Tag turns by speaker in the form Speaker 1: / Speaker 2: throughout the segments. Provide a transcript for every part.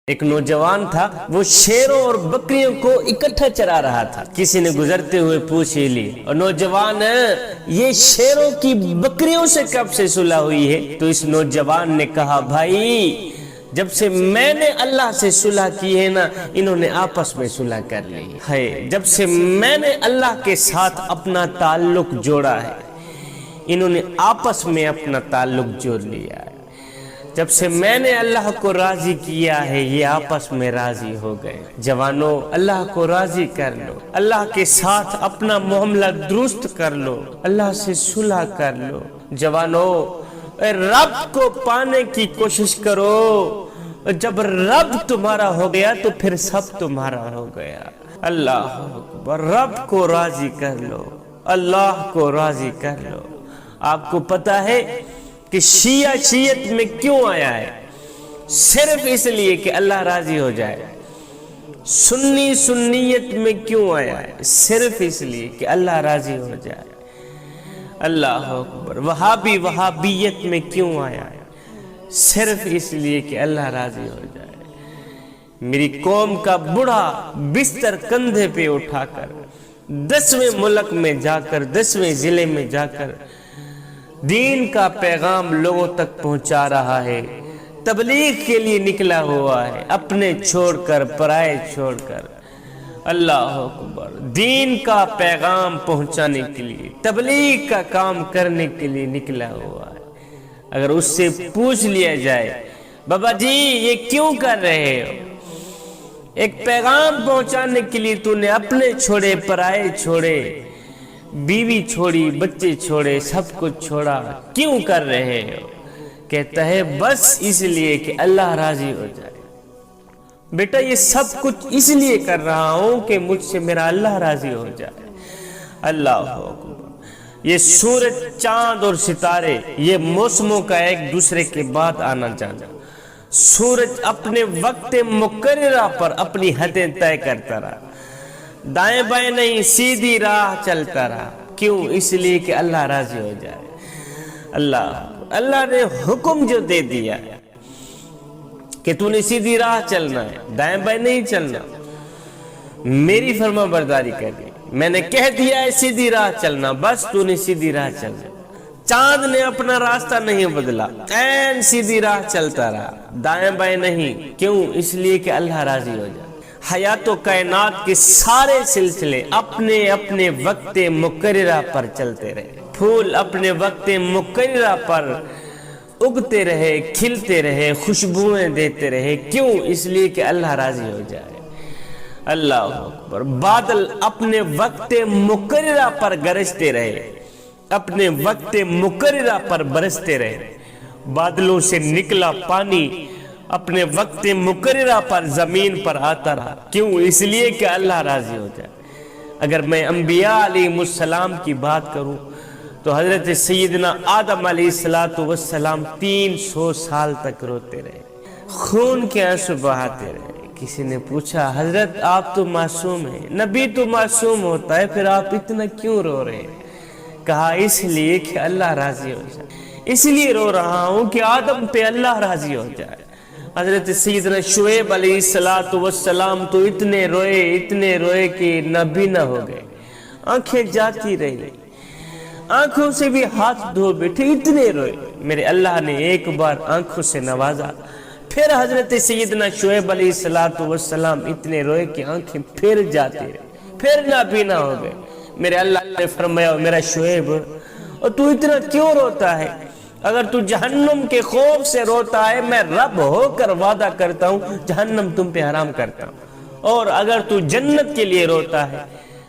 Speaker 1: ایک نوجوان تھا، وہ شیروں اور بکریوں کو اکٹھا چرا رہا تھا۔ کسی نے گزرتے ہوئے پوچھ لی، اور نوجوان یہ شیروں کی بکریوں سے کب سے صلح ہوئی ہے؟ تو اس نوجوان نے کہا، بھائی جب سے میں نے اللہ سے صلح کی ہے نا، انہوں نے آپس میں صلح کر لی ہے۔ جب سے میں نے اللہ کے ساتھ اپنا تعلق جوڑا ہے، انہوں نے آپس میں اپنا تعلق جوڑ لیا ہے۔ جب سے میں نے اللہ کو راضی کیا ہے، یہ آپس میں راضی ہو گئے۔ جوانوں، اللہ کو راضی کر لو، اللہ کے ساتھ اپنا معاملہ درست کر لو، اللہ سے صلح کر لو۔ جوانوں، رب کو پانے کی کوشش کرو۔ جب رب تمہارا ہو گیا تو پھر سب تمہارا ہو گیا۔ اللہ اکبر، رب کو راضی کر لو، اللہ کو راضی کر لو۔ آپ کو پتہ ہے کہ شیعہ شیعت میں کیوں آیا ہے؟ صرف اس لیے کہ اللہ راضی ہو جائے۔ سنی سنیت میں کیوں آیا ہے؟ صرف اس لیے کہ اللہ راضی ہو جائے۔ اللہ اکبر۔ وہابی وہابیت میں کیوں آیا ہے؟ صرف اس لیے کہ اللہ راضی ہو جائے۔ میری قوم کا بڑھا بستر کندھے پہ اٹھا کر 10ویں ملک میں جا کر، 10ویں ضلع میں جا کر دین کا پیغام لوگوں تک پہنچا رہا ہے، تبلیغ کے لیے نکلا ہوا ہے، اپنے چھوڑ کر، پرائے چھوڑ کر۔ اللہ اکبر، دین کا پیغام پہنچانے کے لیے، تبلیغ کا کام کرنے کے لیے نکلا ہوا ہے۔ اگر اس سے پوچھ لیا جائے، بابا جی یہ کیوں کر رہے ہو؟ ایک پیغام پہنچانے کے لیے تو نے اپنے چھوڑے، پرائے چھوڑے، بیوی چھوڑی، بچے چھوڑے، سب کچھ چھوڑا، کیوں کر رہے ہو؟ کہتا ہے بس اس لیے کہ اللہ راضی ہو جائے۔ بیٹا یہ سب کچھ اس لیے کر رہا ہوں کہ مجھ سے میرا اللہ راضی ہو جائے۔ اللہ اکبر۔ یہ سورج، چاند اور ستارے، یہ موسموں کا ایک دوسرے کے بعد آنا جانا۔ سورج اپنے وقت مقررہ پر اپنی حدیں طے کرتا رہا، دائیں بائیں نہیں، سیدھی راہ چلتا رہا۔ کیوں؟ اس لیے کہ اللہ راضی ہو جائے۔ اللہ نے حکم جو دے دیا ہے کہ تو نے سیدھی راہ چلنا ہے، دائیں بائیں نہیں چلنا، میری فرما برداری کرنی۔ میں نے کہہ دیا ہے سیدھی راہ چلنا، بس تو نے سیدھی راہ چلنا۔ چاند نے اپنا راستہ نہیں بدلا، عین سیدھی راہ چلتا رہا، دائیں بائیں نہیں۔ کیوں؟ اس لیے کہ اللہ راضی ہو جائے۔ حیات و کائنات کے سارے سلسلے اپنے اپنے وقت مقررہ پر چلتے رہے، پھول اپنے وقت مقررہ پر اگتے رہے، کھلتے رہے، خوشبوئیں دیتے رہے۔ کیوں؟ اس لیے کہ اللہ راضی ہو جائے۔ اللہ اکبر۔ بادل اپنے وقت مقررہ پر گرجتے رہے، اپنے وقت مقررہ پر برستے رہے۔ بادلوں سے نکلا پانی اپنے وقت مقررہ پر زمین پر آتا رہا۔ کیوں؟ اس لیے کہ اللہ راضی ہو جائے۔ اگر میں انبیاء علیہ السلام کی بات کروں تو حضرت سیدنا آدم علیہ السلام 300 سال تک روتے رہے، خون کے آنسو بہاتے رہے۔ کسی نے پوچھا، حضرت آپ تو معصوم ہیں، نبی تو معصوم ہوتا ہے، پھر آپ اتنا کیوں رو رہے ہیں؟ کہا اس لیے کہ اللہ راضی ہو جائے۔ اس لیے رو رہا ہوں کہ آدم پہ اللہ راضی ہو جائے۔ حضرت سیدنا شعیب علیہ السلام تو اتنے روئے کہ نبی نہ ہو گئے، آنکھیں جاتی رہی، آنکھوں سے بھی ہاتھ دھو بیٹھے، اتنے روئے۔ میرے اللہ نے ایک بار آنکھوں سے نوازا، پھر حضرت سیدنا شعیب علیہ السلام اتنے روئے کہ آنکھیں پھر جاتی رہی، پھر نبی نہ ہو گئے۔ میرے اللہ نے فرمایا، میرا شعیب اور تو اتنا کیوں روتا ہے؟ اگر تو جہنم کے خوف سے روتا ہے، میں رب ہو کر وعدہ کرتا ہوں جہنم تم پہ حرام کرتا ہوں، اور اگر تو جنت کے لیے روتا ہے،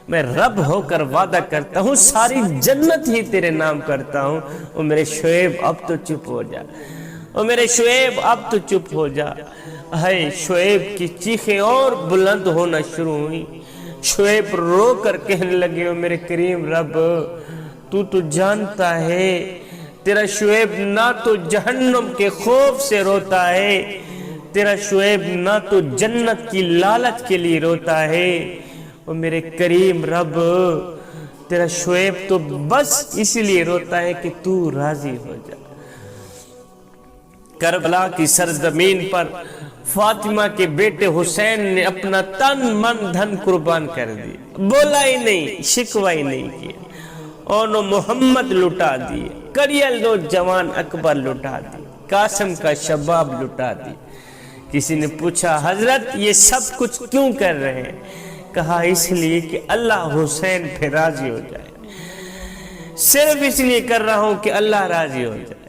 Speaker 1: میں رب ہو کر وعدہ کرتا ہوں ساری جنت ہی تیرے نام کرتا ہوں۔ اور میرے شعیب اب تو چپ ہو جا، اور میرے شعیب اب تو چپ ہو جا۔ ہے شعیب کی چیخیں اور بلند ہونا شروع ہوئی۔ شعیب رو کر کہنے لگے، او میرے کریم رب، تو جانتا ہے تیرا شعیب نہ تو جہنم کے خوف سے روتا ہے، تیرا شعیب نہ تو جنت کی لالچ کے لیے روتا ہے، اور میرے کریم رب تیرا شعیب تو بس اس لیے روتا ہے کہ تو راضی ہو جا۔ کربلا کی سرزمین پر فاطمہ کے بیٹے حسین نے اپنا تن من دھن قربان کر دیا، بولا ہی نہیں، شکوہ ہی نہیں کیا، اور محمد لٹا دیے، کریل نوجوان اکبر لٹا دیے، قاسم کا شباب لٹا دی۔ کسی نے پوچھا حضرت یہ سب کچھ کیوں کر رہے ہیں؟ کہا اس لیے کہ اللہ حسین پہ راضی ہو جائے، صرف اس لیے کر رہا ہوں کہ اللہ راضی ہو جائے،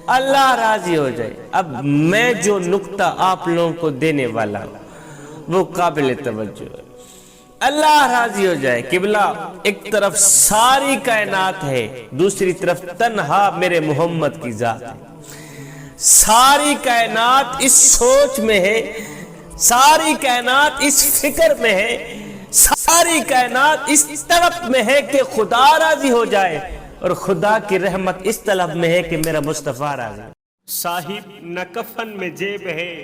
Speaker 1: اللہ راضی ہو جائے۔ اب میں جو نقطہ آپ لوگوں کو دینے والا ہوں وہ قابل توجہ ہے، اللہ راضی ہو جائے۔ قبلہ ایک طرف ساری کائنات ہے، دوسری طرف تنہا میرے محمد کی ذات ہے۔ ساری کائنات اس سوچ میں ہے، ساری کائنات اس فکر میں ہے، ساری کائنات اس طلب میں ہے کہ خدا راضی ہو جائے، اور خدا کی رحمت اس طلب میں ہے کہ میرا مصطفیٰ راضی۔ صاحب نہ کفن میں جیب ہے،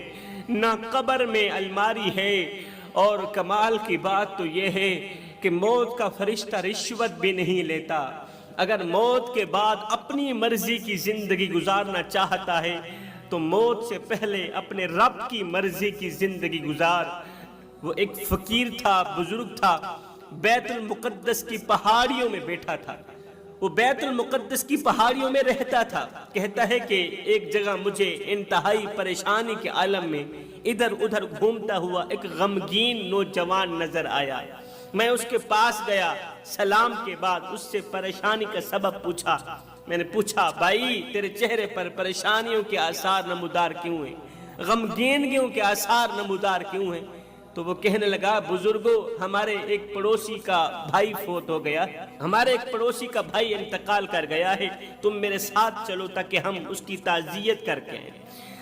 Speaker 1: نہ قبر میں الماری ہے، اور کمال کی بات تو یہ ہے کہ موت کا فرشتہ رشوت بھی نہیں لیتا۔ اگر موت کے بعد اپنی مرضی کی زندگی گزارنا چاہتا ہے تو موت سے پہلے اپنے رب کی مرضی کی زندگی گزار۔ وہ ایک فقیر تھا، بزرگ تھا، بیت المقدس کی پہاڑیوں میں بیٹھا تھا، وہ بیت المقدس کی پہاڑیوں میں رہتا تھا۔ کہتا ہے کہ ایک جگہ مجھے انتہائی پریشانی کے عالم میں ادھر ادھر گھومتا ہوا ایک غمگین نوجوان نظر آیا۔ میں اس کے پاس گیا، سلام کے بعد اس سے پریشانی کا سبب پوچھا۔ میں نے پوچھا بھائی تیرے چہرے پر پریشانیوں کے آثار نمودار کیوں ہیں، غمگینیوں کے آثار نمودار کیوں ہیں؟ تو وہ کہنے لگا بزرگو ہمارے ایک پڑوسی کا بھائی فوت ہو گیا، ہمارے ایک پڑوسی کا بھائی انتقال کر گیا ہے، تم میرے ساتھ چلو تاکہ ہم اس کی تعزیت کر کے آئیں۔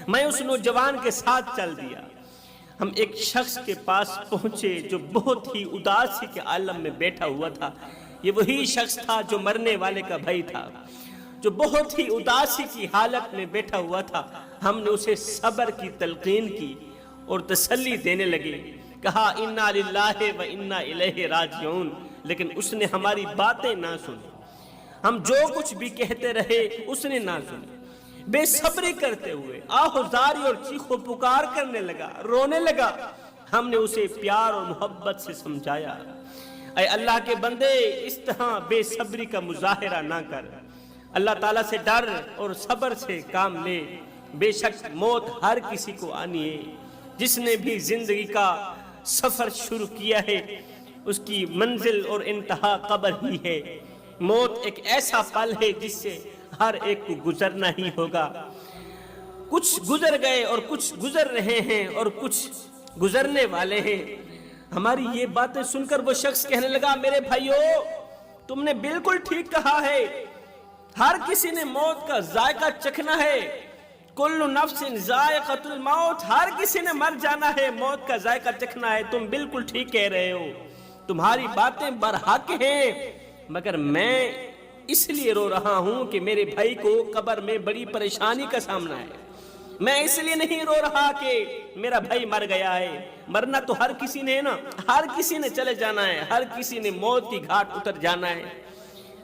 Speaker 1: میں اس نوجوان کے ساتھ چل دیا۔ ہم ایک شخص کے پاس پہنچے جو بہت ہی اداسی کے عالم میں بیٹھا ہوا تھا۔ یہ وہی شخص تھا جو مرنے والے کا بھائی تھا، جو بہت ہی اداسی کی حالت میں بیٹھا ہوا تھا۔ ہم نے اسے صبر کی تلقین کی اور تسلی دینے لگے، کہا انا للہ و انا الیہ راجعون، لیکن اس نے ہماری باتیں نہ سنی۔ ہم جو کچھ بھی کہتے رہے اس نے نہ سنی، بے صبری کرتے ہوئے آہوزاری اور چیخ و پکار کرنے لگا، رونے لگا۔ ہم نے اسے پیار اور محبت سے سمجھایا، اے اللہ کے بندے اس طرح بے صبری کا مظاہرہ نہ کر، اللہ تعالیٰ سے ڈر اور صبر سے کام لے۔ بے شک موت ہر کسی کو آنی ہے، جس نے بھی زندگی کا سفر شروع کیا ہے اس کی منزل اور انتہا قبر ہی ہے۔ موت ایک ایسا پل ہے جس سے ہر ایک کو گزرنا ہی ہوگا۔ کچھ گزر گئے اور کچھ گزر رہے ہیں اور کچھ گزرنے والے ہیں۔ ہماری یہ باتیں سن کر وہ شخص کہنے لگا میرے بھائیو تم نے بالکل ٹھیک کہا ہے، ہر کسی نے موت کا ذائقہ چکھنا ہے، کل نفس ذائقۃ الموت، ہر کسی نے مر جانا ہے، موت کا ذائقہ چکھنا ہے۔ تم بالکل ٹھیک کہہ رہے ہو، تمہاری باتیں برحق ہیں، مگر میں اس لیے رو رہا ہوں کہ میرے بھائی کو قبر میں بڑی پریشانی کا سامنا ہے۔ میں اس لیے نہیں رو رہا کہ میرا بھائی مر گیا ہے، مرنا تو ہر کسی نے ہے نا، ہر کسی نے چلے جانا ہے، ہر کسی نے موت کی گھاٹ اتر جانا ہے،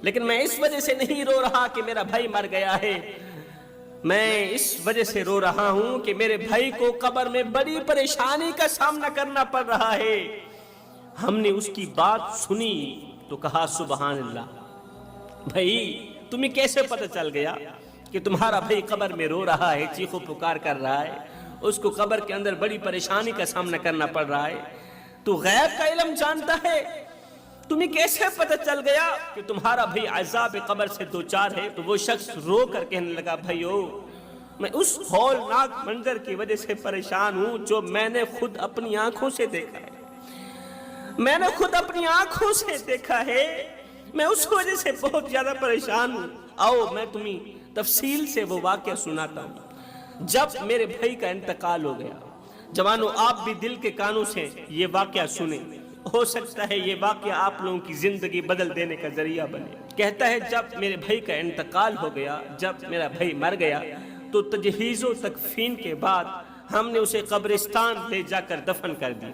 Speaker 1: لیکن میں اس وجہ سے نہیں رو رہا کہ میرا بھائی مر گیا ہے، میں اس وجہ سے رو رہا ہوں کہ میرے بھائی کو قبر میں بڑی پریشانی کا سامنا کرنا پڑ رہا ہے۔ ہم نے اس کی بات سنی تو کہا سبحان اللہ، بھائی تمہیں کیسے پتہ چل گیا کہ تمہارا بھائی قبر میں رو رہا ہے، چیخ و پکار کر رہا ہے، اس کو قبر کے اندر بڑی پریشانی کا سامنا کرنا پڑ رہا ہے، تو غیب کا علم جانتا ہے، تمہیں کیسے پتہ چل گیا کہ تمہارا بھائی عذاب قبر سے دوچار ہے؟ تو وہ شخص رو کر کہنے لگا بھائیو میں اس ہولناک منظر کی وجہ سے پریشان ہوں جو میں نے خود اپنی آنکھوں سے دیکھا ہے، میں نے خود اپنی آنکھوں سے دیکھا ہے، میں اس وجہ سے بہت زیادہ پریشان ہوں۔ آؤ میں تمہیں تفصیل سے وہ واقعہ سناتا ہوں۔ جب میرے بھائی کا انتقال ہو گیا، جوانوں آپ بھی دل کے کانوں سے یہ واقعہ سنیں، ہو سکتا ہے یہ واقعہ آپ لوگوں کی زندگی بدل دینے کا ذریعہ بنے۔ کہتا ہے جب میرے بھائی کا انتقال ہو گیا، جب میرا بھائی مر گیا تو تجہیز و تکفین کے بعد ہم نے اسے قبرستان لے جا کر دفن کر دیا،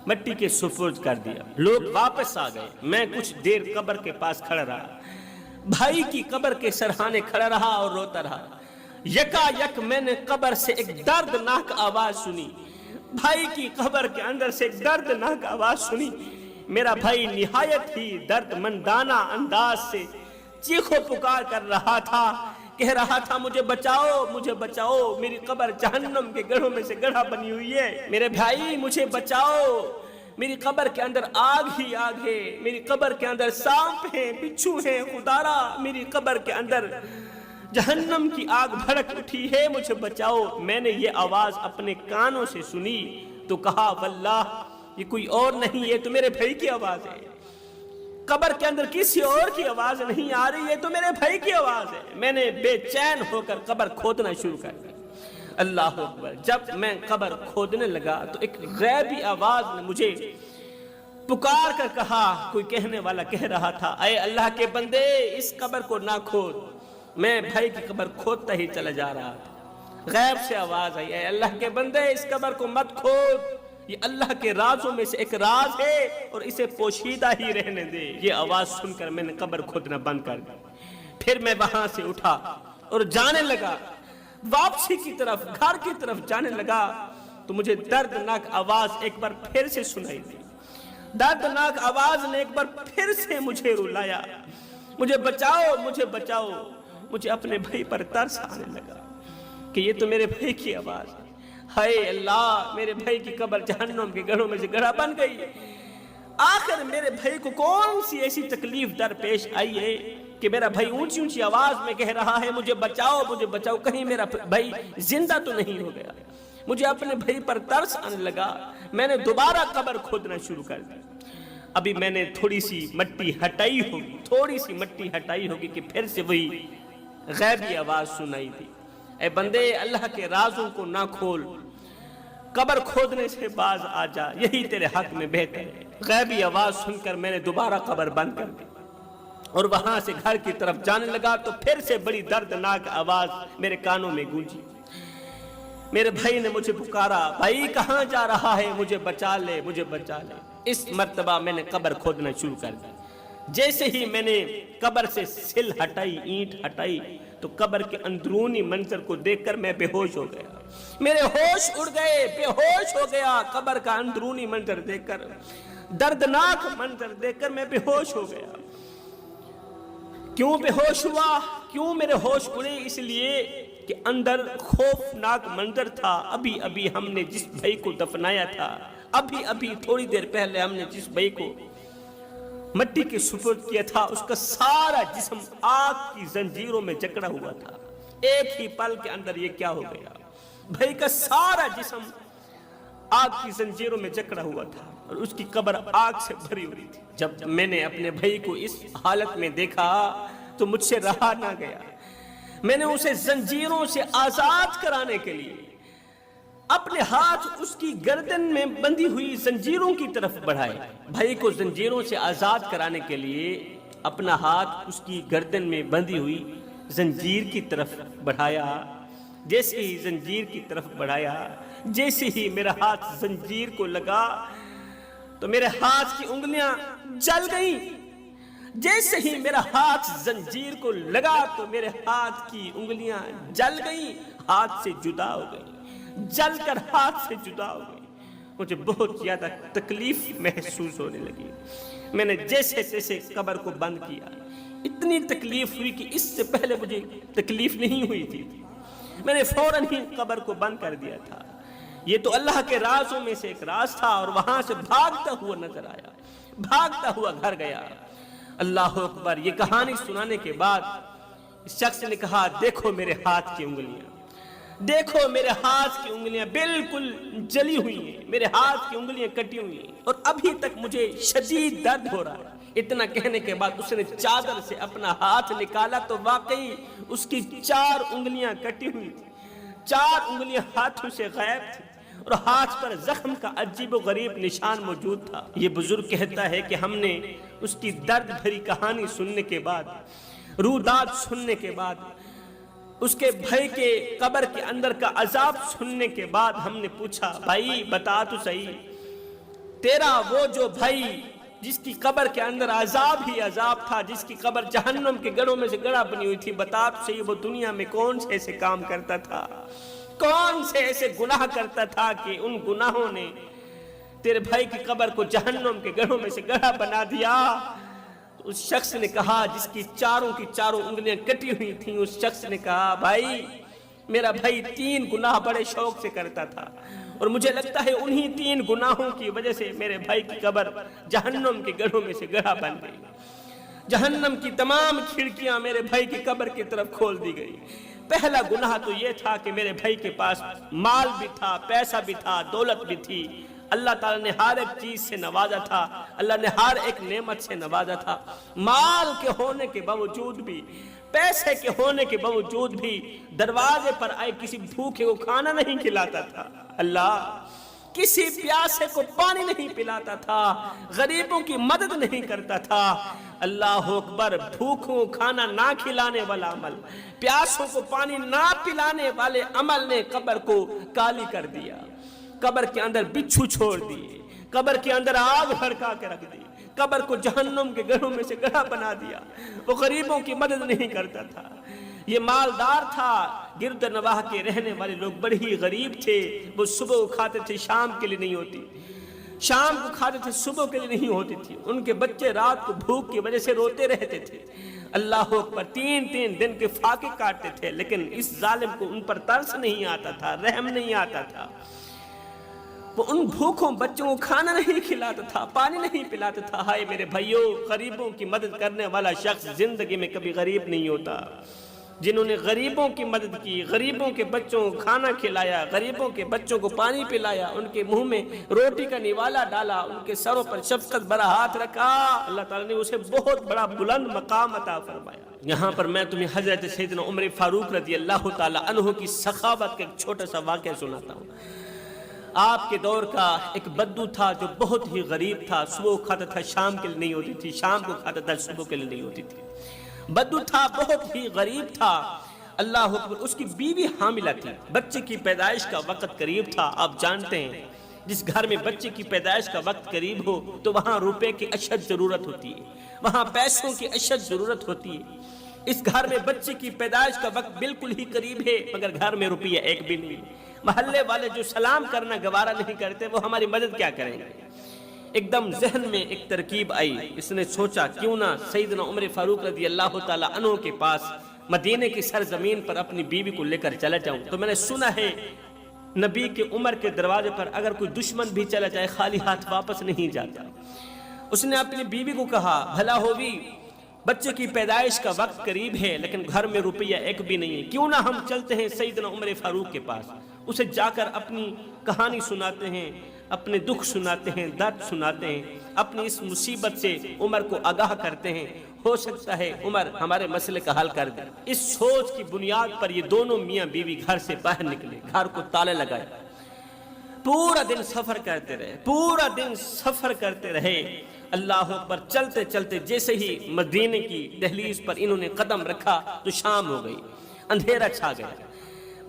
Speaker 1: مٹی کے سپرد کر دیا، لوگ واپس آ گئے، میں کچھ دیر قبر کے پاس کھڑا رہا، بھائی کی قبر کے سرحانے کھڑا رہا اور روتا رہا۔ یکا یک میں نے قبر سے ایک دردناک آواز سنی، بھائی کی قبر کے اندر سے ایک دردناک آواز سنی۔ میرا بھائی نہایت ہی درد مندانہ انداز سے چیخو پکار کر رہا تھا، کہہ رہا تھا مجھے بچاؤ، مجھے بچاؤ، میری قبر جہنم کے گڑھوں میں سے گڑھا بنی ہوئی ہے، میرے بھائی مجھے بچاؤ، میری قبر کے اندر آگ ہی آگ ہے، میری قبر کے اندر سانپ ہیں، بچھو ہیں، خدارا میری قبر کے اندر جہنم کی آگ بھڑک اٹھی ہے، مجھے بچاؤ۔ میں نے یہ آواز اپنے کانوں سے سنی تو کہا واللہ یہ کوئی اور نہیں، یہ تو میرے بھائی کی آواز ہے، قبر کے اندر کسی اور کی آواز نہیں آ رہی، یہ تو میرے بھائی کی آواز ہے۔ میں نے بے چین ہو کر قبر کھودنا شروع کر دیا۔ اللہ اکبر، جب میں قبر کھودنے لگا تو ایک غیبی آواز نے مجھے پکار کر کہا، کوئی کہنے والا کہہ رہا تھا اے اللہ کے بندے اس قبر کو نہ کھود۔ میں بھائی کی قبر کھودتا ہی چلا جا رہا تھا، غیب سے آواز آئی اے اللہ کے بندے اس قبر کو مت کھود، یہ اللہ کے رازوں میں سے ایک راز ہے اور اسے پوشیدہ ہی رہنے دے۔ یہ آواز سن کر میں نے قبر کھودنا بند کر دی۔ پھر میں وہاں سے اٹھا اور جانے لگا، واپسی کی طرف، گھر کی طرف جانے لگا تو مجھے دردناک آواز ایک بار پھر سے سنائی دی۔ دردناک آواز نے ایک بار پھر سے مجھے رلایا، مجھے بچاؤ، مجھے بچاؤ۔ مجھے اپنے بھائی پر ترس آنے لگا کہ یہ تو میرے بھائی کی آواز ہے۔ ہائے اللہ، میرے بھائی کی قبر جہنم کے گڑھوں میں سے گڑھا بن گئی۔ آخر میرے بھائی کو کون سی ایسی تکلیف درپیش آئی ہے کہ میرا بھائی اونچی اونچی آواز میں کہہ رہا ہے مجھے بچاؤ، مجھے بچاؤ، کہیں میرا بھائی زندہ تو نہیں ہو گیا۔ مجھے اپنے بھائی پر ترس آنے لگا، میں نے دوبارہ قبر کھودنا شروع کر دی۔ ابھی میں نے تھوڑی سی مٹی ہٹائی ہوگی کہ پھر سے وہی غیبی آواز سنائی دی، اے بندے اللہ کے رازوں کو نہ کھول، قبر کھودنے سے باز آ جا، یہی تیرے حق میں بہتر ہے۔ غیبی آواز سن کر میں نے دوبارہ قبر بند کر دی اور وہاں سے گھر کی طرف جانے لگا تو پھر سے بڑی دردناک آواز میرے کانوں میں گونجی۔ میرے بھائی نے مجھے پکارا، بھائی کہاں جا رہا ہے، مجھے بچا لے، مجھے بچا لے۔ اس مرتبہ میں نے قبر کھودنا شروع کر دی۔ جیسے ہی میں نے قبر سے سل ہٹائی، اینٹ ہٹائی تو قبر کے اندرونی منظر کو دیکھ کر میں بے ہوش ہو گیا، میرے ہوش اڑ گئے، بے ہوش ہو گیا۔ قبر کا اندرونی منظر دیکھ کر، دردناک منظر دیکھ کر میں بے ہوش ہو گیا۔ کیوں بے ہوش ہوا، کیوں میرے ہوش اڑے؟ اس لیے کہ اندر خوفناک منظر تھا۔ ابھی ابھی ہم نے جس بھائی کو دفنایا تھا، ابھی تھوڑی دیر پہلے ہم نے جس بھائی کو مٹی کے سپرد کیا تھا، اس کا سارا جسم آگ کی زنجیروں میں جکڑا ہوا تھا۔ ایک ہی پل کے اندر یہ کیا ہو گیا، بھائی کا سارا جسم آگ کی زنجیروں میں جکڑا ہوا تھا اور اس کی قبر آگ سے بھری ہوئی تھی۔ جب میں نے اپنے بھائی کو اس حالت میں دیکھا تو مجھ سے رہا نہ گیا، میں نے اسے زنجیروں سے آزاد کرانے کے لیے اپنے ہاتھ اس کی گردن میں بندھی ہوئی زنجیروں کی طرف بڑھائے۔ بھائی کو زنجیروں سے آزاد کرانے کے لیے اپنا ہاتھ اس کی گردن میں بندھی ہوئی زنجیر کی طرف بڑھایا۔ جیسے ہی زنجیر کی طرف بڑھایا، جیسے ہی میرا ہاتھ زنجیر کو لگا تو میرے ہاتھ کی انگلیاں جل گئیں۔ جیسے ہی میرا ہاتھ زنجیر کو لگا تو میرے ہاتھ کی انگلیاں جل گئیں، ہاتھ سے جدا ہو گئیں، جل کر ہاتھ سے جدا ہو گئی۔ مجھے بہت زیادہ تکلیف محسوس ہونے لگی۔ میں نے جیسے تیسے قبر کو بند کیا۔ اتنی تکلیف ہوئی کہ اس سے پہلے مجھے تکلیف نہیں ہوئی تھی۔ میں نے فوراً ہی قبر کو بند کر دیا تھا۔ یہ تو اللہ کے رازوں میں سے ایک راز تھا اور وہاں سے بھاگتا ہوا نظر آیا، بھاگتا ہوا گھر گیا۔ اللہ اکبر، یہ کہانی سنانے کے بعد اس شخص نے کہا دیکھو میرے ہاتھ کی انگلیاں، دیکھو میرے ہاتھ کی انگلیاں بالکل جلی ہوئی ہیں، میرے ہاتھ کی انگلیاں کٹی ہوئی ہیں اور ابھی تک مجھے شدید درد ہو رہا ہے۔ اتنا کہنے کے بعد اس نے چادر سے اپنا ہاتھ نکالا تو واقعی اس کی 4 انگلیاں کٹی ہوئی تھی، 4 انگلیاں ہاتھوں سے غائب تھی اور ہاتھ پر زخم کا عجیب و غریب نشان موجود تھا۔ یہ بزرگ کہتا ہے کہ ہم نے اس کی درد بھری کہانی سننے کے بعد، روداد سننے کے بعد، اس کے بھائی کے قبر کے اندر کا عذاب سننے کے بعد ہم نے پوچھا بھائی بتا تو صحیح، تیرا وہ جو بھائی
Speaker 2: جس کی قبر کے اندر عذاب ہی عذاب تھا، جس کی قبر جہنم کے گڑھوں میں سے گڑھا بنی ہوئی تھی، بتا تو صحیح وہ دنیا میں کون سے ایسے کام کرتا تھا، کون سے ایسے گناہ کرتا تھا کہ ان گناہوں نے تیرے بھائی کی قبر کو جہنم کے گڑھوں میں سے گڑھا بنا دیا۔ تو اس شخص نے کہا، جس کی چاروں انگلیاں کٹی ہوئی تھیں، اس شخص نے کہا، بھائی میرا بھائی 3 گناہ بڑے شوق سے کرتا تھا، اور مجھے لگتا ہے انہی 3 گناہوں کی وجہ سے میرے بھائی کی قبر جہنم کے گڑھوں میں سے گڑھا بن گئی۔ جہنم کی تمام کھڑکیاں میرے بھائی کی قبر کی طرف کھول دی گئی۔ پہلا گناہ تو یہ تھا کہ میرے بھائی کے پاس مال بھی تھا، پیسہ بھی تھا، دولت بھی تھی، اللہ تعالیٰ نے ہر ایک چیز سے نوازا تھا، اللہ نے ہر ایک نعمت سے نوازا تھا، مال کے ہونے کے باوجود بھی، پیسے کے ہونے کے باوجود بھی دروازے پر آئے کسی بھوکے کو کھانا نہیں کھلاتا تھا، اللہ کسی پیاسے کو پانی نہیں پلاتا تھا، غریبوں کی مدد نہیں کرتا تھا۔ اللہ اکبر، بھوکوں کو کھانا نہ کھلانے والا عمل، پیاسوں کو پانی نہ پلانے والے عمل نے قبر کو کالی کر دیا، قبر کے اندر بچھو چھوڑ دیے، قبر کے اندر آگ بھڑکا کے رکھ دی، قبر کو جہنم کے گڑھوں میں سے گڑھا بنا دیا۔ وہ غریبوں کی مدد نہیں کرتا تھا، یہ مالدار تھا، گرد نواح کے رہنے والے لوگ بڑے ہی غریب تھے، وہ صبح کو کھاتے تھے شام کے لیے نہیں ہوتی، شام کو کھاتے تھے صبح کے لیے نہیں ہوتی تھی، ان کے بچے رات کو بھوک کی وجہ سے روتے رہتے تھے۔ اللہ اکبر، 3 دن کے فاقے کاٹتے تھے، لیکن اس ظالم کو ان پر ترس نہیں آتا تھا، رحم نہیں آتا تھا، وہ ان بھوکوں بچوں کو کھانا نہیں کھلاتا تھا، پانی نہیں پلاتا تھا۔ ہائے میرے بھائیوں، غریبوں کی مدد کرنے والا شخص زندگی میں کبھی غریب نہیں ہوتا۔ جنہوں نے غریبوں کی مدد کی، غریبوں کے بچوں کو کھانا کھلایا، غریبوں کے بچوں کو پانی پلایا، ان کے منہ میں روٹی کا نوالا ڈالا، ان کے سروں پر شفقت بھرا ہاتھ رکھا، اللہ تعالیٰ نے اسے بہت بڑا بلند مقام عطا فرمایا۔ یہاں پر میں تمہیں حضرت سیدنا عمر فاروق رضی اللہ تعالیٰ عنہ کی سخاوت کا ایک چھوٹا سا واقعہ سناتا ہوں۔ آپ کے دور کا ایک بدو تھا جو بہت ہی غریب تھا، صبح کھاتا تھا شام کے لیے نہیں ہوتی تھی، شام کو کھاتا تھا صبح کے لیے نہیں ہوتی تھی، بدو تھا، بہت ہی غریب تھا۔ اللہ اکبر، اس کی بیوی حاملہ تھی، بچے کی پیدائش کا وقت قریب تھا۔ آپ جانتے ہیں جس گھر میں بچے کی پیدائش کا وقت قریب ہو تو وہاں روپے کی اشد ضرورت ہوتی ہے، وہاں پیسوں کی اشد ضرورت ہوتی ہے۔ اس گھر میں بچے کی پیدائش کا وقت بالکل ہی قریب ہے، مگر گھر میں روپیہ ایک بھی نہیں۔ محلے والے جو سلام کرنا گوارا نہیں کرتے وہ ہماری مدد کیا کریں گے؟ ایک دم ذہن میں ایک ترکیب آئی، اس نے سوچا کیوں نہ سیدنا عمر فاروق رضی اللہ تعالیٰ عنہ کے پاس مدینے کی سرزمین پر اپنی بیوی کو لے کر چلا جاؤں۔ تو میں نے سنا ہے نبی کے عمر کے دروازے پر اگر کوئی دشمن بھی چلا جائے خالی ہاتھ واپس نہیں جاتا۔ اس نے اپنی بیوی کو کہا، بھلا ہووی بچے کی پیدائش کا وقت قریب ہے لیکن گھر میں روپیہ ایک بھی نہیں ہے، کیوں نہ ہم چلتے ہیں سیدنا عمر فاروق کے پاس، اسے جا کر اپنی کہانی سناتے ہیں، اپنے دکھ سناتے ہیں، درد سناتے ہیں، اپنی اس مصیبت سے عمر کو آگاہ کرتے ہیں، ہو سکتا ہے عمر ہمارے مسئلے کا حل کر دے۔ اس سوچ کی بنیاد پر یہ دونوں میاں بیوی گھر سے باہر نکلے، گھر کو تالے لگائے، پورا دن سفر کرتے رہے، پورا دن سفر کرتے رہے۔ اللہ اکبر، چلتے چلتے جیسے ہی مدینے کی دہلیز پر انہوں نے قدم رکھا تو شام ہو گئی، اندھیرا چھا گیا۔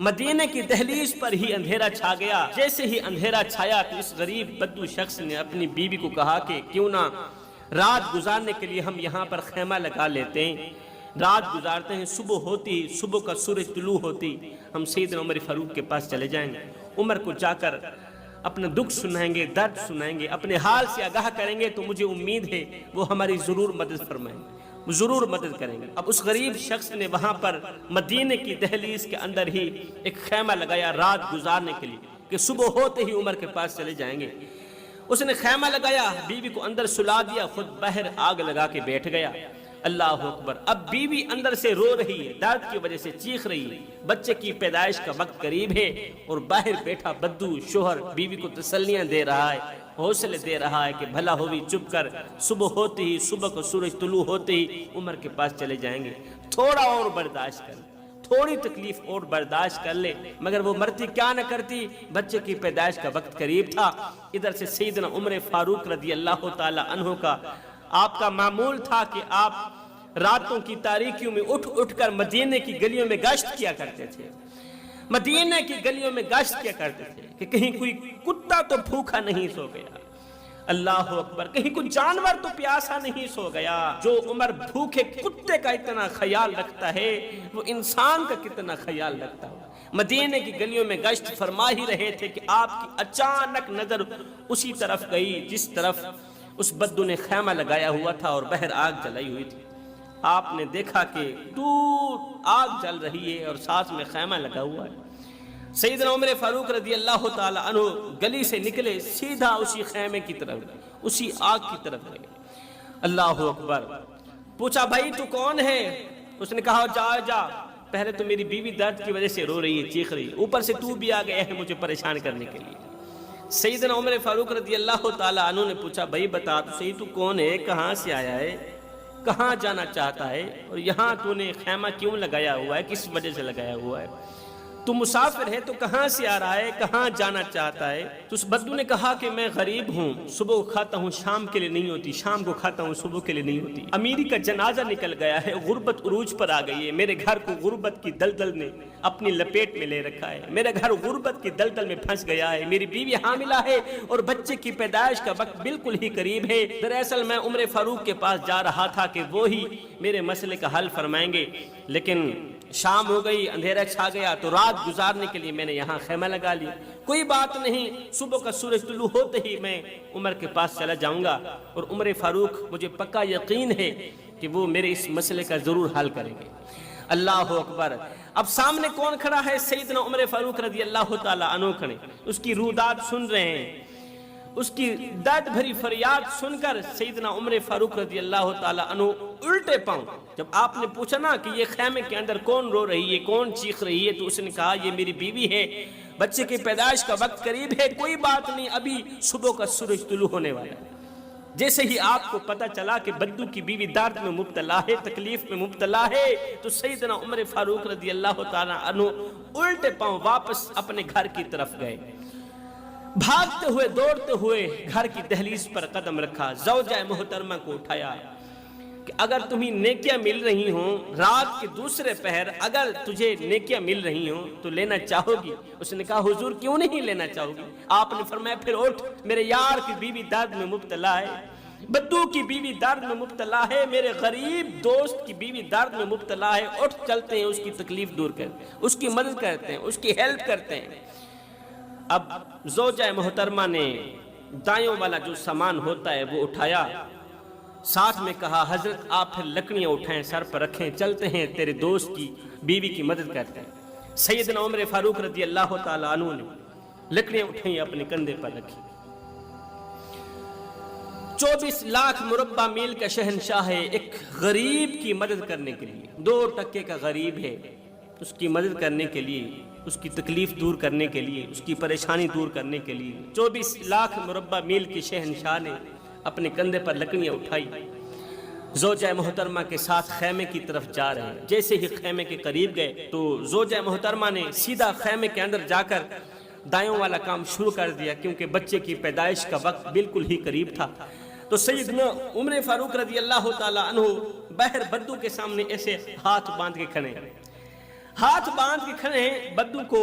Speaker 2: مدینے کی دہلیز پر ہی اندھیرا چھا گیا۔ جیسے ہی اندھیرا چھایا تو اس غریب بدو شخص نے اپنی بیوی کو کہا کہ کیوں نہ رات گزارنے کے لیے ہم یہاں پر خیمہ لگا لیتے ہیں، رات گزارتے ہیں، صبح ہوتی، صبح کا سورج طلوع ہوتی ہم سیدنا عمر فاروق کے پاس چلے جائیں گے، عمر کو جا کر اپنا دکھ سنائیں گے، درد سنائیں گے، اپنے حال سے آگاہ کریں گے، تو مجھے امید ہے وہ ہماری ضرور مدد فرمائیں گے، ضرور مدد کریں گے۔ اب اس غریب شخص نے وہاں پر مدینے کی دہلیز کے اندر ہی ایک خیمہ لگایا رات گزارنے کے لیے کہ صبح ہوتے ہی عمر کے پاس چلے جائیں گے۔ اس نے خیمہ لگایا، بیوی کو اندر سلا دیا، خود باہر آگ لگا کے بیٹھ گیا۔ اللہ اکبر، اب بیوی اندر سے رو رہی ہے، درد کی وجہ سے چیخ رہی ہے، بچے کی پیدائش کا وقت قریب ہے، اور باہر بیٹھا بدو شوہر بیوی کو تسلیاں دے رہا ہے، حوصلے دے رہا ہے کہ بھلا ہوئی چپ کر، صبح ہوتے ہی، صبح کو سورج طلوع ہوتے ہی عمر کے پاس چلے جائیں گے، تھوڑا اور برداشت کر، تھوڑی تکلیف اور برداشت کر لے۔ مگر وہ مرتی کیا نہ کرتی، بچے کی پیدائش کا وقت قریب تھا۔ ادھر سے سیدنا عمر فاروق رضی اللہ تعالی عنہ کا آپ کا معمول تھا کہ آپ راتوں کی تاریکیوں میں اٹھ اٹھ کر مدینے کی گلیوں میں گشت کیا کرتے تھے، مدینے کی گلیوں میں گشت کیا کرتے تھے کہ کہیں کوئی کتا تو بھوکا نہیں سو گیا۔ اللہ اکبر، کہیں کوئی جانور تو پیاسا نہیں سو گیا؟ جو عمر بھوکے کتے کا اتنا خیال رکھتا ہے وہ انسان کا کتنا خیال رکھتا ہے۔ مدینے کی گلیوں میں گشت فرما ہی رہے تھے کہ آپ کی اچانک نظر اسی طرف گئی جس طرف اس بدو نے خیمہ لگایا ہوا تھا اور باہر آگ جلائی ہوئی تھی۔ آپ نے دیکھا کہ دور آگ جل رہی ہے اور ساتھ میں خیمہ لگا ہوا ہے۔ سیدنا عمر فاروق رضی اللہ تعالی عنہ گلی سے نکلے، سیدھا اسی خیمے کی طرف گئے، اسی آگ کی طرف گئے۔ اللہ اکبر۔ پوچھا بھائی تو کون ہے؟ اس نے کہا جا پہلے تو میری بیوی درد کی وجہ سے رو رہی ہے، چیخ رہی ہے، اوپر سے تو بھی آ گیا ہے مجھے پریشان کرنے کے لیے۔ سیدنا عمر فاروق رضی اللہ تعالی عنہ نے پوچھا بھائی بتا تو صحیح تو کون ہے، کہاں سے آیا ہے، کہاں جانا چاہتا ہے، اور یہاں تو نے خیمہ کیوں لگایا ہوا ہے، کس وجہ سے لگایا ہوا ہے، تو مسافر ہے تو کہاں سے آ رہا ہے، کہاں جانا چاہتا ہے؟ تو اس بدو نے کہا کہ میں غریب ہوں، صبح کو کھاتا ہوں شام کے لیے نہیں ہوتی، شام کو کھاتا ہوں صبح کے لیے نہیں ہوتی، امیری کا جنازہ نکل گیا ہے، غربت عروج پر آ گئی ہے، میرے گھر کو غربت کی دلدل نے اپنی لپیٹ میں لے رکھا ہے، میرا گھر غربت کی دلدل میں پھنس گیا ہے، میری بیوی حاملہ ہے اور بچے کی پیدائش کا وقت بالکل ہی قریب ہے۔ دراصل میں عمر فاروق کے پاس جا رہا تھا کہ وہی میرے مسئلے کا حل فرمائیں گے، لیکن شام ہو گئی، اندھیرا چھا گیا، تو رات گزارنے کے لیے میں نے یہاں خیمہ لگا لیا۔ کوئی بات نہیں، صبح کا سورج طلوع ہوتے ہی میں عمر کے پاس چلا جاؤں گا، اور عمر فاروق مجھے پکا یقین ہے کہ وہ میرے اس مسئلے کا ضرور حل کریں گے۔ اللہ اکبر۔ اب سامنے کون کھڑا ہے؟ سیدنا عمر فاروق رضی اللہ تعالی عنہ کھڑے، اس کی روداد سن رہے ہیں، اس کی درد بھری فریاد سن کر سیدنا عمر فاروق رضی اللہ تعالی عنہ الٹے پاؤں، جب آپ نے پوچھا نا کہ یہ خیمے کے اندر کون رو رہی ہے، کون چیخ رہی ہے، تو اس نے کہا یہ میری بیوی ہے، بچے کی پیدائش کا وقت قریب ہے، کوئی بات نہیں، ابھی صبح کا سورج طلوع ہونے والا ہے۔ جیسے ہی آپ کو پتہ چلا کہ بدو کی بیوی درد میں مبتلا ہے، تکلیف میں مبتلا ہے، تو سیدنا عمر فاروق رضی اللہ تعالی عنہ الٹے پاؤں واپس اپنے گھر کی طرف گئے، بھاگتے ہوئے دوڑتے ہوئے گھر کی دہلیز پر قدم رکھا، زوجہ محترمہ کو اٹھایا کہ اگر تمہیں نیکیاں مل رہی ہوں، رات کے دوسرے پہر اگر تجھے نیکیاں مل رہی ہوں تو لینا چاہو گی؟ اس نے کہا حضور کیوں نہیں لینا چاہو گی؟ آپ نے فرمایا پھر اٹھ، میرے یار کی بیوی درد میں مبتلا ہے، بدو کی بیوی درد میں مبتلا ہے، میرے غریب دوست کی بیوی درد میں مبتلا ہے، اٹھ چلتے ہیں اس کی تکلیف دور کرتے ہیں، اس کی مدد کرتے ہیں، اس کی ہیلپ کرتے ہیں۔ اب زوجہ محترمہ نے دائیوں والا جو سامان ہوتا ہے وہ اٹھایا، ساتھ میں کہا حضرت آپ پھر لکڑیاں اٹھائیں، سر پر رکھیں، چلتے ہیں تیرے دوست کی بیوی کی مدد کرتے ہیں۔ سیدنا عمر فاروق رضی اللہ تعالی عنہ نے لکڑیاں اٹھائیں، اپنے کندھے پر رکھی۔ 24 لاکھ مربع میل کا شہنشاہ ہے، ایک غریب کی مدد کرنے کے لیے، 2% کا غریب ہے، اس کی مدد کرنے کے لیے، اس کی تکلیف دور کرنے کے لیے، اس کی پریشانی دور کرنے کے لیے 24 لاکھ مربع میل کی شہنشاہ نے اپنے کندھے پر لکڑیاں اٹھائی، زوجہ محترمہ کے ساتھ خیمے کی طرف جا رہے ہیں۔ جیسے ہی خیمے کے قریب گئے تو زوجہ محترمہ نے سیدھا خیمے کے اندر جا کر دائیوں والا کام شروع کر دیا، کیونکہ بچے کی پیدائش کا وقت بالکل ہی قریب تھا۔ تو سیدنا عمر فاروق رضی اللہ تعالی عنہ بہر بدو کے سامنے ایسے ہاتھ باندھ کے کھڑے ہیں، ہاتھ باندھ کے کھڑے ہیں۔ بدو کو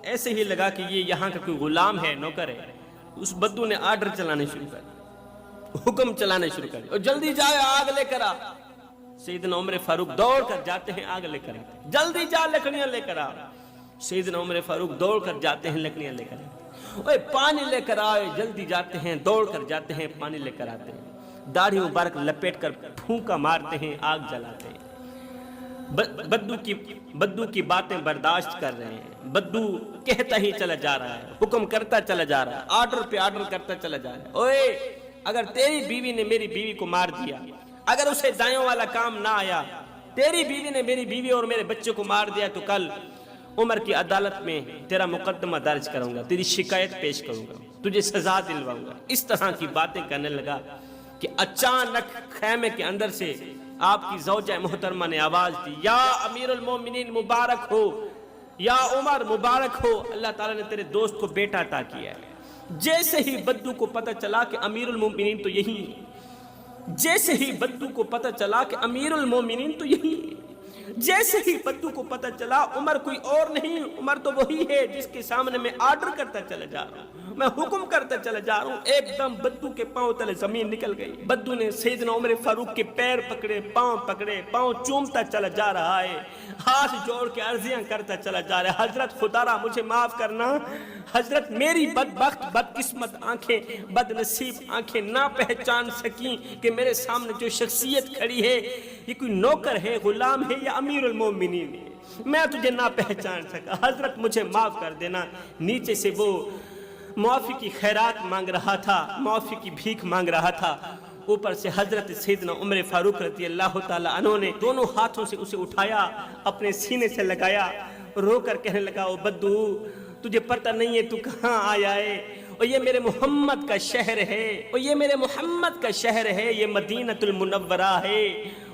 Speaker 2: ایسے ہی لگا کہ یہ یہاں کا کوئی غلام ہے، نوکر ہے۔ اس بدو نے آرڈر چلانے شروع کر دیا، حکم چلانے شروع کر دیا، اور جلدی جائے آگ لے کر آ۔ سیدنا عمر فاروق دوڑ کر جاتے ہیں، آگ لے کر آتے، جلدی جا لکڑیاں لے کر آ۔ سیدنا عمر فاروق دوڑ کر جاتے ہیں، لکڑیاں لے کر آتے، اوے پانی لے کر آئے، جلدی جاتے ہیں، دوڑ کر جاتے ہیں، پانی لے کر آتے ہیں، داڑھی مبارک لپیٹ کر پھونکا مارتے ہیں، آگ جلاتے ہیں۔ بدو کی باتیں برداشت کر رہے ہیں، بدو کہتا ہی چلا جا رہا ہے، حکم کرتا چلا جا رہا ہے، آرڈر پہ آرڈر کرتا چلا جا رہا ہے۔ اوے اگر تیری بیوی نے میری بیوی کو مار دیا، اگر اسے دائیوں والا کام نہ آیا، تیری بیوی نے میری بیوی اور میرے بچے کو مار دیا، تو کل عمر کی عدالت میں تیرا مقدمہ درج کروں گا، تیری شکایت پیش کروں گا، تجھے سزا دلواؤں گا۔ اس طرح کی باتیں کرنے لگا کہ اچانک خیمے کے اندر سے آپ کی زوجہ محترمہ نے آواز دی، یا امیر المومنین مبارک ہو، یا عمر مبارک ہو، اللہ تعالیٰ نے تیرے دوست کو بیٹا عطا کیا ہے۔ جیسے ہی بدو کو پتہ چلا کہ امیر المومنین تو یہی ہے، جیسے ہی بدو کو پتہ چلا کہ امیر المومنین تو یہی ہے، جیسے ہی بدو کو پتہ چلا عمر کوئی اور نہیں، عمر تو وہی ہے جس کے سامنے میں آرڈر کرتا چلا جا رہا ہوں، میں حکم کرتا چلا جا رہا ہوں، ایک دم بدو کے پاؤں تلے زمین نکل گئی۔ بدو نے سیدنا عمر فاروق کے پیر پکڑے، پاؤں چومتا چلا جا رہا ہے، ہاتھ جوڑ کے عرضیاں کرتا چلا جا رہا ہے، حضرت خدا را مجھے معاف کرنا، حضرت میری بدبخت بدقسمت آنکھیں، بد نصیب آنکھیں نہ پہچان سکیں کہ میرے سامنے جو شخصیت کھڑی ہے یہ کوئی نوکر ہے، غلام ہے یا امیر المومنین ہے، میں تجھے نہ پہچان سکا، حضرت مجھے معاف کر دینا۔ نیچے سے وہ معافی کی خیرات مانگ رہا تھا، معافی کی بھیک مانگ رہا تھا، اوپر سے حضرت سیدنا عمر فاروق رضی اللہ تعالی عنہ نے دونوں ہاتھوں سے اسے اٹھایا، اپنے سینے سے لگایا، رو کر کہنے لگا، او بدو تجھے پتہ نہیں ہے تو کہاں آیا ہے، اور یہ میرے محمد کا شہر ہے، اور یہ میرے محمد کا شہر ہے، یہ مدینۃ المنورہ ہے،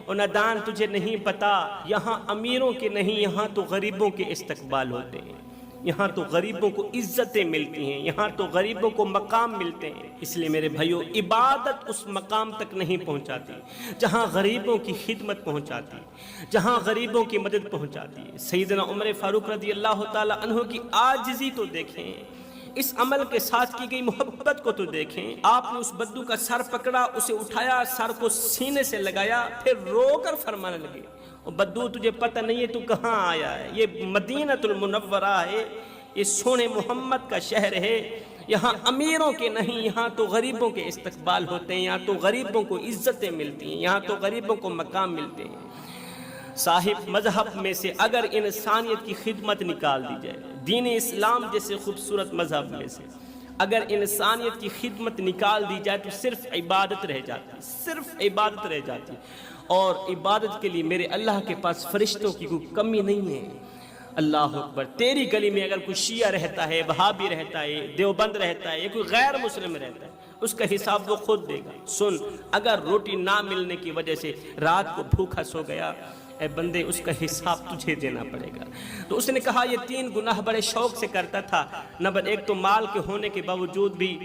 Speaker 2: اور نادان تجھے نہیں پتا یہاں امیروں کے نہیں، یہاں تو غریبوں کے استقبال ہوتے ہیں، یہاں تو غریبوں کو عزتیں ملتی ہیں، یہاں تو غریبوں کو مقام ملتے ہیں۔ اس لیے میرے بھائیو، عبادت اس مقام تک نہیں پہنچاتی جہاں غریبوں کی خدمت پہنچاتی، جہاں غریبوں کی مدد پہنچاتی ہے۔ سیدنا عمر فاروق رضی اللہ تعالی عنہ کی عاجزی تو دیکھیں، اس عمل کے ساتھ کی گئی محبت کو تو دیکھیں۔ آپ نے اس بدو کا سر پکڑا، اسے اٹھایا، سر کو سینے سے لگایا، پھر رو کر فرمانے لگے، بدو تجھے پتہ نہیں ہے تو کہاں آیا ہے، یہ مدینۃ المنورہ ہے، یہ سونے محمد کا شہر ہے، یہاں امیروں کے نہیں، یہاں تو غریبوں کے استقبال ہوتے ہیں، یہاں تو غریبوں کو عزتیں ملتی ہیں، یہاں تو غریبوں کو مقام ملتے ہیں۔ صاحب مذہب میں سے اگر انسانیت کی خدمت نکال دی جائے، دین اسلام جیسے خوبصورت مذہب میں سے اگر انسانیت کی خدمت نکال دی جائے تو صرف عبادت رہ جاتی، صرف عبادت رہ جاتی، اور عبادت کے لیے میرے اللہ کے پاس فرشتوں کی کوئی کمی نہیں ہے۔ اللہ اکبر، تیری گلی میں اگر کوئی شیعہ رہتا ہے، وہابی رہتا ہے، دیوبند رہتا ہے، یا کوئی غیر مسلم رہتا ہے، اس کا حساب وہ خود دے گا۔ سن، اگر روٹی نہ ملنے کی وجہ سے رات کو بھوکا سو گیا، اے بندے اس کا حساب تجھے دینا پڑے گا۔ تو اس نے کہا یہ 3 گناہ بڑے شوق سے کرتا تھا۔ نمبر 1 تو مال کے ہونے کے باوجود بھی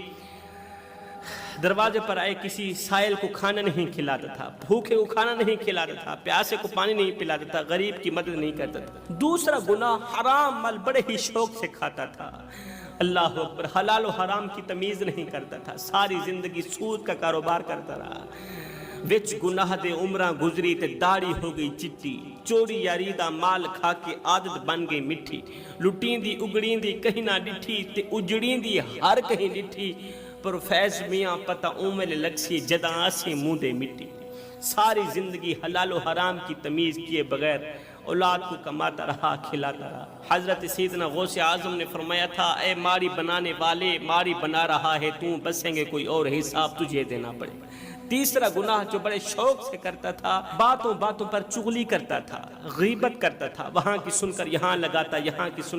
Speaker 2: دروازے پر آئے کسی سائل کو کھانا نہیں کھلاتا تھا، بھوکے کو کھانا نہیں کھلاتا تھا، پیاسے کو پانی نہیں پلاتا تھا، غریب کی مدد نہیں کرتا تھا۔ دوسرا گناہ، حرام مال بڑے ہی شوق سے کھاتا تھا۔ اللہ اکبر، حلال و حرام کی تمیز نہیں کرتا تھا، ساری زندگی سود کا کاروبار کرتا رہا۔ وچ گناہ دے عمرہ گزری تے داڑھی ہو گئی چٹی، چوری یاری دا مال کھا کے عادت بن گئی مٹھی، لٹین دی اگڑین دی کہیں نہ ڈٹھی تے اجڑین دی ہر کہیں ڈٹھی، پر فیض میاں پتہ اومل لگسی جدا آسی منہ دے مٹی۔ ساری زندگی حلال و حرام کی تمیز کیے بغیر اولاد کو کماتا رہا، کھلاتا رہا۔ حضرت سیدنا غوث اعظم نے فرمایا تھا، اے ماری بنانے والے، ماری بنا رہا ہے تو، بسیں گے کوئی اور حساب تجھے دینا پڑے گا۔ تیسرا گناہ جو بڑے شوق سے کرتا تھا، باتوں باتوں پر چغلی کرتا تھا، غیبت کرتا تھا، وہاں کی سن کر یہاں لگاتا، یہاں کی سن